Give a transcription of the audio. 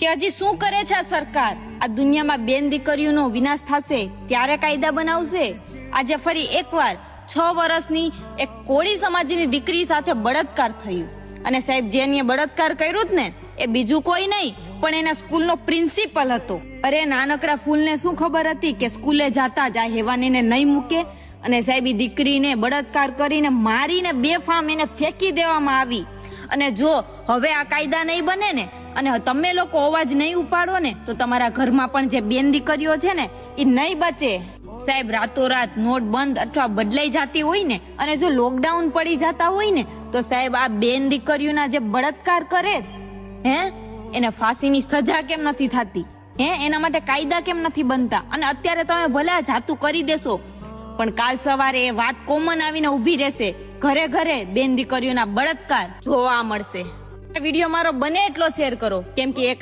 કે હજી શું કરે છે આ સરકાર? આ દુનિયામાં બેન દીકરીઓનો વિનાશ થશે ત્યારે કાયદા બનાવશે. આજે ફરી એકવાર 6 વર્ષની એક કોળી સમાજની દીકરી સાથે બળાત્કાર થયું. અને સાહેબ જેને બળાત્કાર કર્યું જ ને એ બીજું કોઈ નહીં પણ એના સ્કૂલનો પ્રિન્સિપલ હતો. અરે નાનકડા ફૂલને શું ખબર હતી કે સ્કૂલે જાતા જ આ હેવાનીને નહીં મૂકે. અને સાહેબ ઈ દીકરીને બળાત્કાર કરીને મારીને બેફામ એને ફેંકી દેવામાં આવી. અને જો હવે આ કાયદા નહીં બને ને અને તમે લોકો અવાજ નહીં ઉપાડો ને તો તમારા ઘરમાં પણ જે બેન દીકરીઓ છે ને એ નહીં બચે. સાહેબ રાતોરાત નોટ બંધ અથવા બદલાઈ જતી હોય ને અને જો લોકડાઉન પડી જતા હોય ને તો સાહેબ આ બેન દીકરીઓના જે બળાત્કાર કરે એને ફાંસીની સજા કેમ નથી થતી? એના માટે કાયદા કેમ નથી બનતા? અને અત્યારે તમે ભલે આ જાતું કરી દેશો પણ કાલ સવારે એ વાત કોમન આવીને ઉભી રહેશે. ઘરે ઘરે બેન દીકરીઓના બળાત્કાર જોવા મળશે. વિડીયો મારો બને એટલો શેર કરો કેમ કે એક